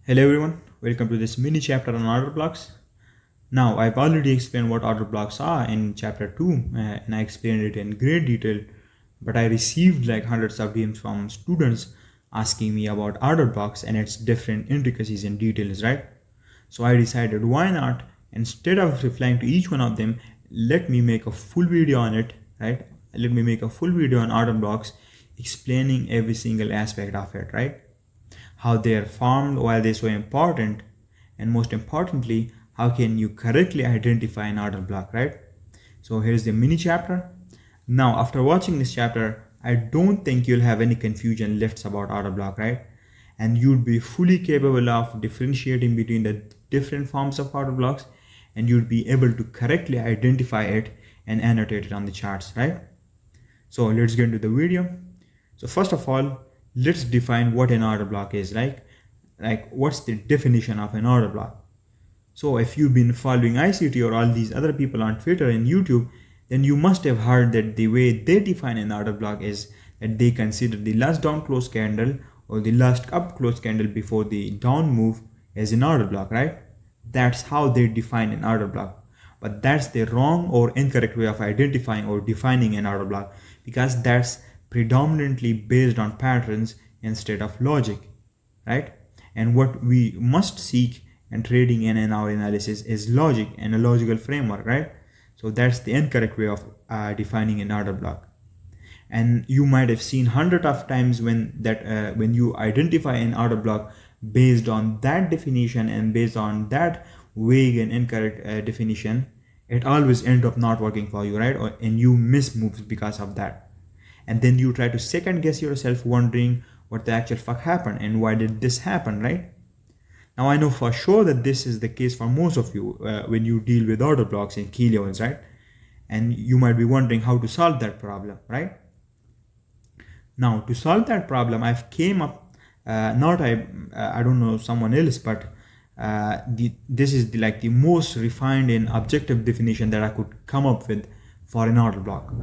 Hello everyone, welcome to this mini chapter on order blocks. Now, I've already explained what order blocks are in chapter 2 and I explained it in great detail, but I received like hundreds of DMs from students asking me about order blocks and its different intricacies and details, right? So I decided why not, instead of replying to each one of them, let me make a full video on it, right? Let me make a full video on order blocks explaining every single aspect of it, right? How they are formed, why they're so important, and most importantly, how can you correctly identify an order block, right? So here's the mini chapter. Now, after watching this chapter, I don't think you'll have any confusion left about order block, right? And you'd be fully capable of differentiating between the different forms of order blocks, and you'd be able to correctly identify it and annotate it on the charts, right? So let's get into the video. So first of all, let's define what an order block is. Like what's the definition of an order block? So if you've been following ICT or all these other people on Twitter and YouTube, then you must have heard that the way they define an order block is that they consider the last down close candle or the last up close candle before the down move as an order block, right? That's how they define an order block. But that's the wrong or incorrect way of identifying or defining an order block, because that's predominantly based on patterns instead of logic, right? And what we must seek in trading and in our analysis is logic and a logical framework, right? So that's the incorrect way of defining an order block. And you might have seen hundreds of times when you identify an order block based on that definition and based on that vague and incorrect definition, it always ends up not working for you, right? And you miss moves because of that. And then you try to second guess yourself, wondering what the actual fuck happened and why did this happen, right? Now I know for sure that this is the case for most of you when you deal with order blocks and key levels, right? And you might be wondering how to solve that problem, right? Now to solve that problem, I've came up, I don't know someone else, but this is like the most refined and objective definition that I could come up with for an order block.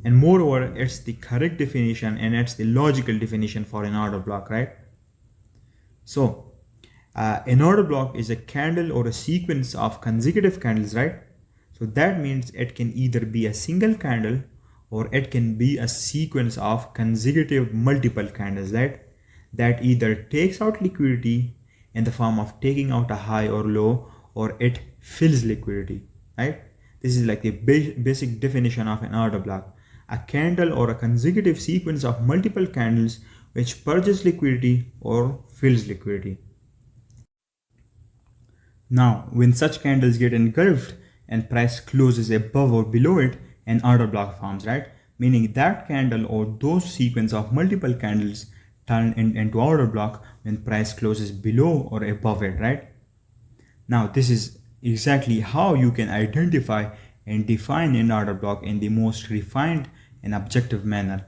And moreover, it's the correct definition and it's the logical definition for an order block, right? So an order block is a candle or a sequence of consecutive candles, right? So that means it can either be a single candle or it can be a sequence of consecutive multiple candles, right? That either takes out liquidity in the form of taking out a high or low, or it fills liquidity, right? This is like the basic definition of an order block. A candle or a consecutive sequence of multiple candles which purges liquidity or fills liquidity. Now, when such candles get engulfed and price closes above or below it, an order block forms, right? Meaning that candle or those sequence of multiple candles turn into order block when price closes below or above it, right? Now, this is exactly how you can identify and define an order block in the most refined and objective manner.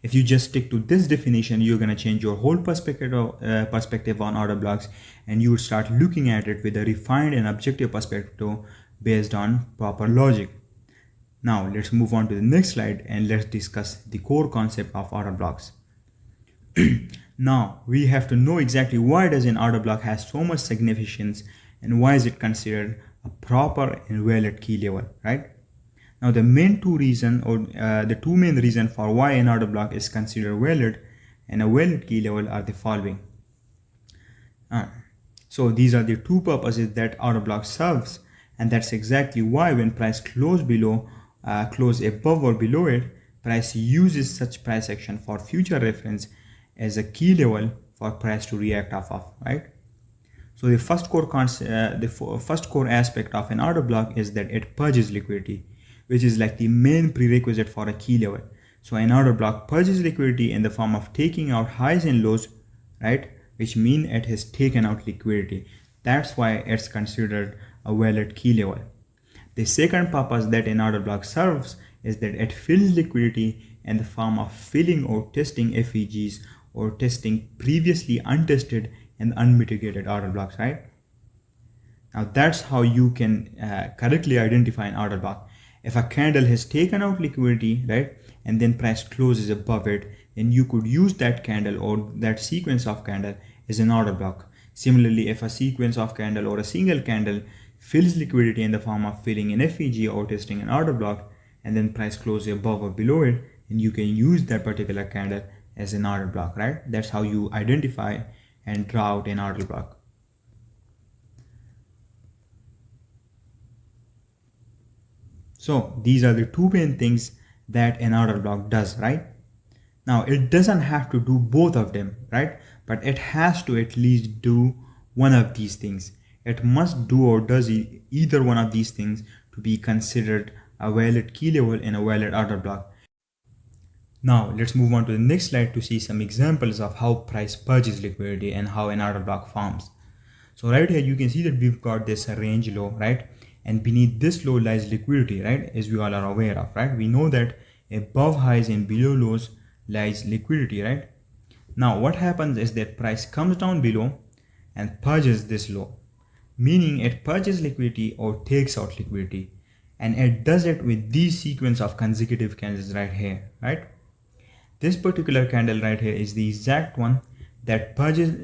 If you just stick to this definition, you're going to change your whole perspective on order blocks, and you would start looking at it with a refined and objective perspective based on proper logic. Now let's move on to the next slide and let's discuss the core concept of order blocks. Now we have to know exactly why does an order block has so much significance and why is it considered a proper and valid key level, right? Now the two main reasons for why an order block is considered valid and a valid key level are the following. So these are the two purposes that order block serves, and that's exactly why when price close above or below it, price uses such price action for future reference as a key level for price to react off of, right? So the first core aspect of an order block is that it purges liquidity, which is like the main prerequisite for a key level. So an order block purges liquidity in the form of taking out highs and lows, right? Which mean it has taken out liquidity. That's why it's considered a valid key level. The second purpose that an order block serves is that it fills liquidity in the form of filling or testing FEGs or testing previously untested and unmitigated order blocks, right? Now that's how you can correctly identify an order block. If a candle has taken out liquidity, right, and then price closes above it, then you could use that candle or that sequence of candle as an order block. Similarly, if a sequence of candle or a single candle fills liquidity in the form of filling an FEG or testing an order block, and then price closes above or below it, and you can use that particular candle as an order block, right? That's how you identify and draw out an order block. So these are the two main things that an order block does, right? Now it doesn't have to do both of them, right? But it has to at least do one of these things. It must do or does either one of these things to be considered a valid key level in a valid order block. Now let's move on to the next slide to see some examples of how price purges liquidity and how an order block forms. So right here you can see that we've got this range low, right? And beneath this low lies liquidity, right? As we all are aware of, right? We know that above highs and below lows lies liquidity, right? Now what happens is that price comes down below and purges this low, meaning it purges liquidity or takes out liquidity, and it does it with these sequence of consecutive candles right here, right? This particular candle right here is the exact one that purges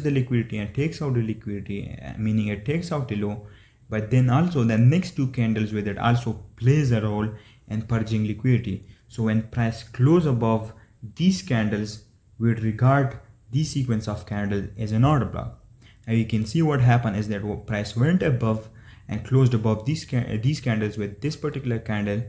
the liquidity and takes out the liquidity, meaning it takes out the low, but then also the next two candles with it also plays a role in purging liquidity. So when price close above these candles, we would regard this sequence of candles as an order block. Now you can see what happened is that price went above and closed above these candles with this particular candle,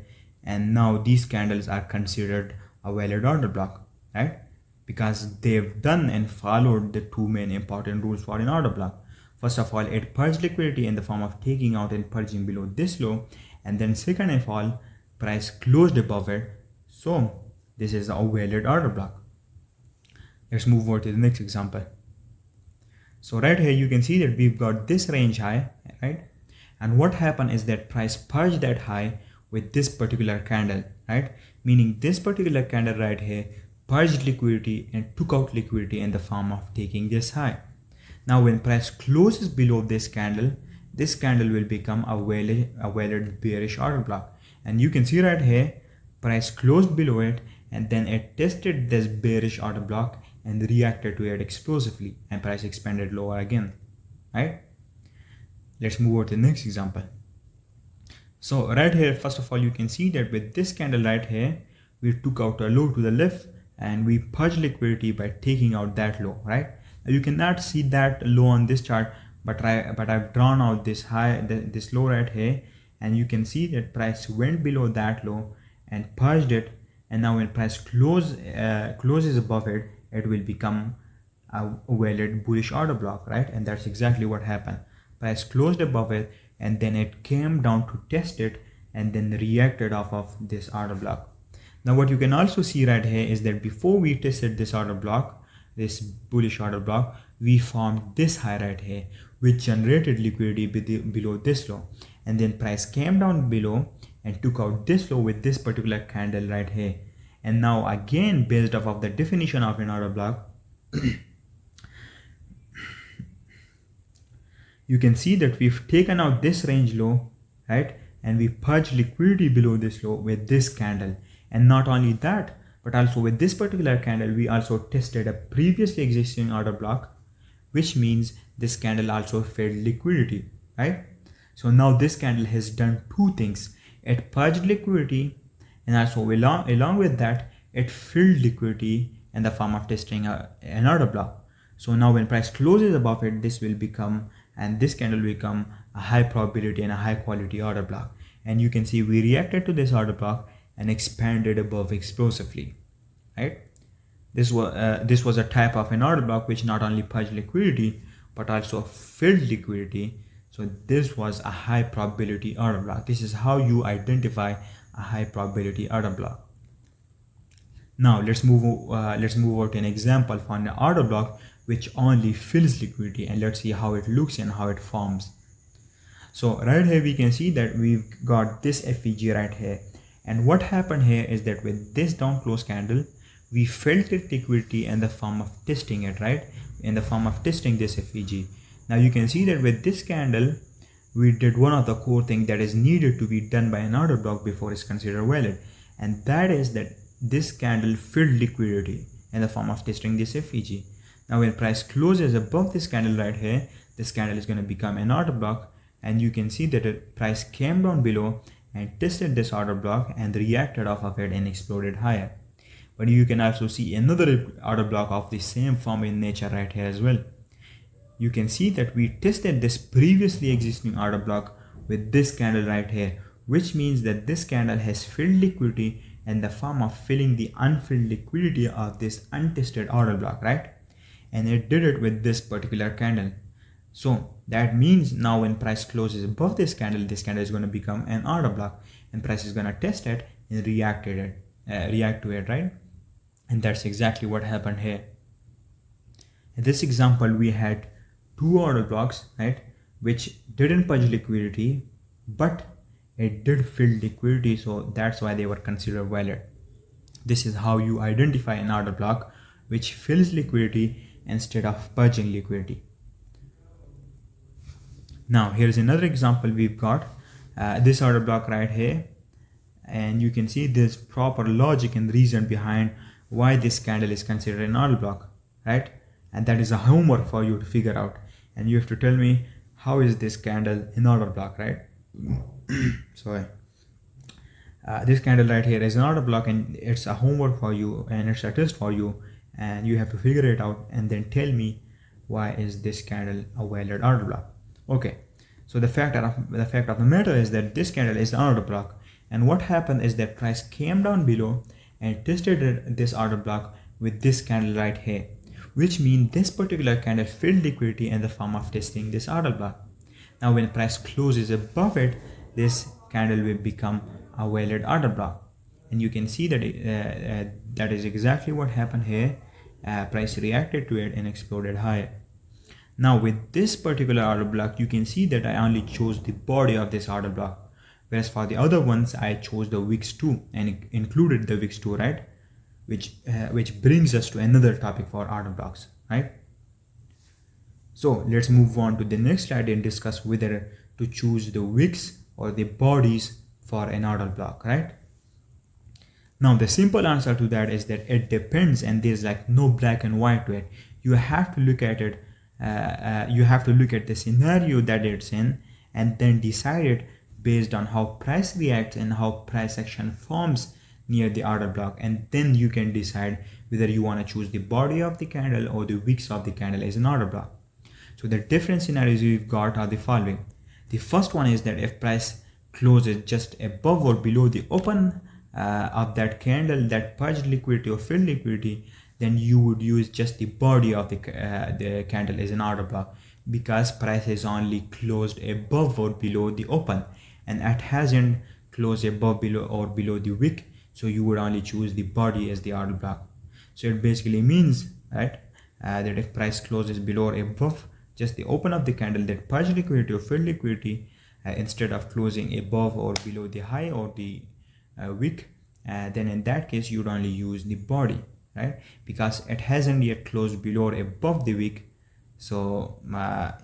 and now these candles are considered a valid order block, right? Because they've done and followed the two main important rules for an order block. First of all, it purged liquidity in the form of taking out and purging below this low, and then second of all, price closed above it, so this is a valid order block. Let's move over to the next example. So right here you can see that we've got this range high, right? And what happened is that price purged that high with this particular candle, right? Meaning this particular candle right here purged liquidity and took out liquidity in the form of taking this high. Now when price closes below this candle will become a valid bearish order block. And you can see right here, price closed below it and then it tested this bearish order block and reacted to it explosively, and price expanded lower again, right? Let's move on to the next example. So right here, first of all, you can see that with this candle right here, we took out a low to the left and we purged liquidity by taking out that low, right? Now you cannot see that low on this chart, but I've drawn out this high, this low right here, and you can see that price went below that low and purged it, and now when price closes above it, it will become a valid bullish order block, right? And that's exactly what happened. Price closed above it and then it came down to test it and then reacted off of this order block. Now what you can also see right here is that before we tested this order block, this bullish order block, we formed this high right here, which generated liquidity below this low, and then price came down below and took out this low with this particular candle right here. And now again, based off of the definition of an order block, you can see that we've taken out this range low, right? And we purged liquidity below this low with this candle. And not only that, but also with this particular candle, we also tested a previously existing order block, which means this candle also fed liquidity, right? So now this candle has done two things. It purged liquidity, and also along with that, it filled liquidity in the form of testing an order block. So now when price closes above it, this will become, and this candle will become a high probability and a high quality order block. And you can see we reacted to this order block and expanded above explosively, right? This was a type of an order block which not only purged liquidity but also filled liquidity. So this was a high probability order block. This is how you identify a high probability order block. Now let's move over to an example for an order block which only fills liquidity, and let's see how it looks and how it forms. So right here we can see that we've got this FEG right here, and what happened here is that with this down close candle, we filled it liquidity in the form of testing it, right? In the form of testing this FEG. Now you can see that with this candle, we did one of the core things that is needed to be done by an order block before it's considered valid, and that is that this candle filled liquidity in the form of testing this FEG. Now when price closes above this candle right here, this candle is going to become an order block, and you can see that the price came down below and tested this order block and reacted off of it and exploded higher. But you can also see another order block of the same form in nature right here as well. You can see that we tested this previously existing order block with this candle right here, which means that this candle has filled liquidity in the form of filling the unfilled liquidity of this untested order block, right? And it did it with this particular candle. So that means now when price closes above this candle is going to become an order block, and price is going to test it and react to it, right? And that's exactly what happened here. In this example, we had two order blocks, right, which didn't purge liquidity, but it did fill liquidity, so that's why they were considered valid. This is how you identify an order block which fills liquidity instead of purging liquidity. Now here's another example. We've got this order block right here, and you can see this proper logic and reason behind why this candle is considered an order block, right? And that is a homework for you to figure out, and you have to tell me how is this candle an order block, right? Sorry. This candle right here is an order block, and it's a homework for you, and it's a test for you, and you have to figure it out and then tell me why is this candle a valid order block. Okay, so the fact of the matter is that this candle is an order block, and what happened is that price came down below and tested this order block with this candle right here, which means this particular candle filled liquidity in the form of testing this order block. Now when price closes above it, this candle will become a valid order block, and you can see that that is exactly what happened here. Price reacted to it and exploded higher. Now with this particular order block, you can see that I only chose the body of this order block, whereas for the other ones I chose the wicks too and included the wicks too, right? Which brings us to another topic for order blocks, right? So let's move on to the next slide and discuss whether to choose the wicks or the bodies for an order block, right? Now the simple answer to that is that it depends, and there's like no black and white to it. You have to look at it. You have to look at the scenario that it's in and then decide it based on how price reacts and how price action forms near the order block, and then you can decide whether you want to choose the body of the candle or the wicks of the candle as an order block. So the different scenarios we've got are the following. The first one is that if price closes just above or below the open of that candle that purged liquidity or filled liquidity, then you would use just the body of the candle as an order block, because price is only closed above or below the open and it hasn't closed above, below or below the wick, so you would only choose the body as the order block. So it basically means, right, that if price closes below or above just the open of the candle that purged liquidity or filled liquidity, instead of closing above or below the high or the wick, then in that case you would only use the body, right, because it hasn't yet closed below or above the wick, so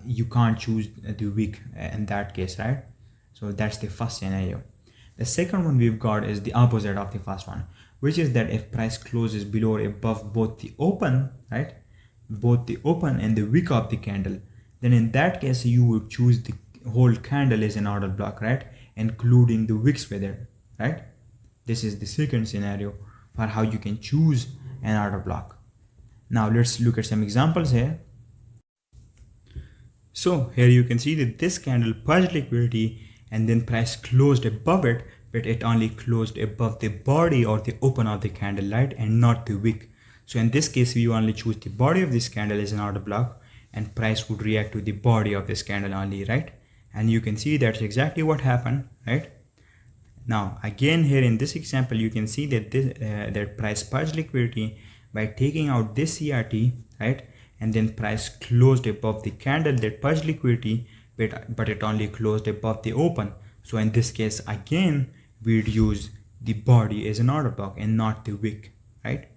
you can't choose the wick in that case, right? So that's the first scenario. The second one we've got is the opposite of the first one, which is that if price closes below or above both the open, right, both the open and the wick of the candle, then in that case you would choose the whole candle as an order block, right, including the wicks with it, right? This is the second scenario for how you can choose an order block. Now let's look at some examples here. So here you can see that this candle purged liquidity and then price closed above it, but it only closed above the body or the open of the candle, right, and not the wick. So in this case we only choose the body of this candle as an order block, and price would react to the body of this candle only, right? And you can see that's exactly what happened, right? Now again here in this example you can see that that price purged liquidity by taking out this CRT, right, and then price closed above the candle that purged liquidity, but it only closed above the open. So in this case again we'd use the body as an order block and not the wick, right?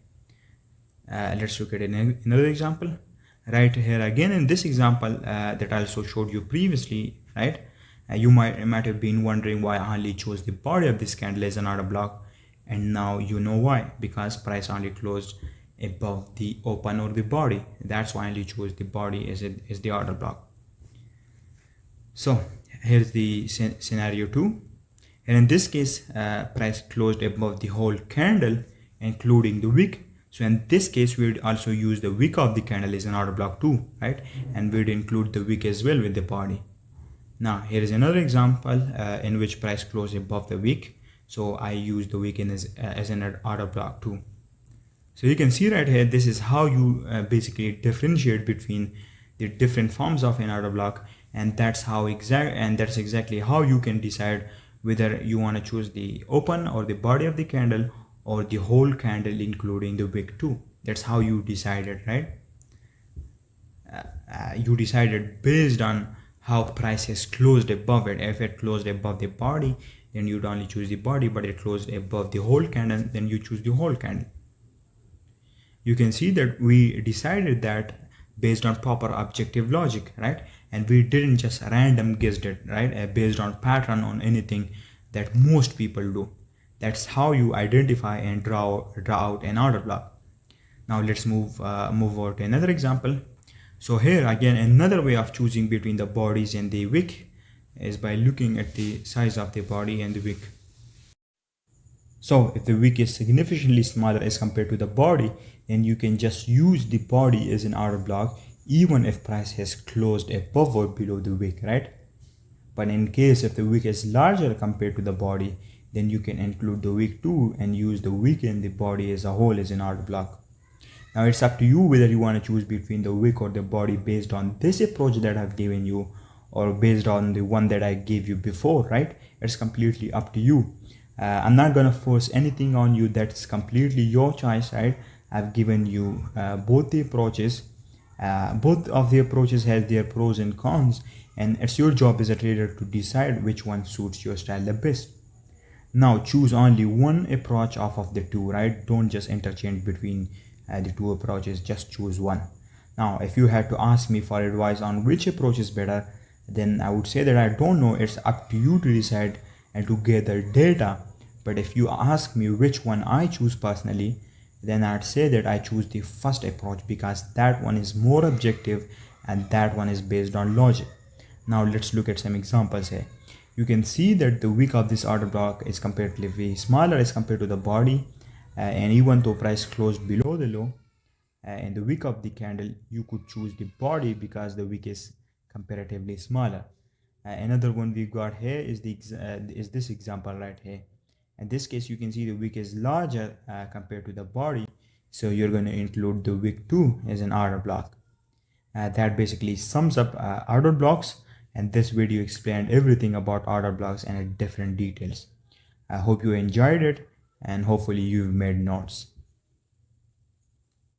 Let's look at another example right here. Again in this example that I also showed you previously, right, you might have been wondering why I only chose the body of this candle as an order block, and now you know why, because price only closed above the open or the body. That's why I choose the body as the order block. So here's the scenario 2, and in this case price closed above the whole candle including the wick. So in this case we'd also use the wick of the candle as an order block too, right? And we'd include the wick as well with the body. Now here is another example in which price closed above the wick, so I use the wick as an order block too. So you can see right here, this is how you basically differentiate between the different forms of an order block, and that's exactly how you can decide whether you want to choose the open or the body of the candle or the whole candle including the wick too. That's how you decided, right? You decided based on how price has closed above it. If it closed above the body, then you'd only choose the body, but it closed above the whole candle, then you choose the whole candle. You can see that we decided that based on proper objective logic, right? And we didn't just random guessed it, right? Based on pattern on anything that most people do. That's how you identify and draw out an order block. Now let's move over to another example. So here again, another way of choosing between the bodies and the wick is by looking at the size of the body and the wick. So if the wick is significantly smaller as compared to the body, then you can just use the body as an order block even if price has closed above or below the wick, right? But in case if the wick is larger compared to the body, then you can include the wick too and use the wick and the body as a whole as an order block. Now it's up to you whether you want to choose between the wick or the body based on this approach that I've given you or based on the one that I gave you before, right? It's completely up to you. I'm not gonna force anything on you. That's completely your choice, right? I've given you both the approaches. Both of the approaches has their pros and cons, and it's your job as a trader to decide which one suits your style the best. Now choose only one approach off of the two, right? Don't just interchange between the two approaches, just choose one. Now if you had to ask me for advice on which approach is better, then I would say that I don't know. It's up to you to decide and to gather data. But if you ask me which one I choose personally, then I'd say that I choose the first approach because that one is more objective and that one is based on logic. Now let's look at some examples here. You can see that the wick of this order block is comparatively smaller as compared to the body, and even though price closed below the low in the wick of the candle, you could choose the body because the wick is comparatively smaller. Another one we got here is this example right here. In this case, you can see the wick is larger compared to the body, so you're going to include the wick too as an order block. That basically sums up order blocks, and this video explained everything about order blocks and different details. I hope you enjoyed it, and hopefully you've made notes.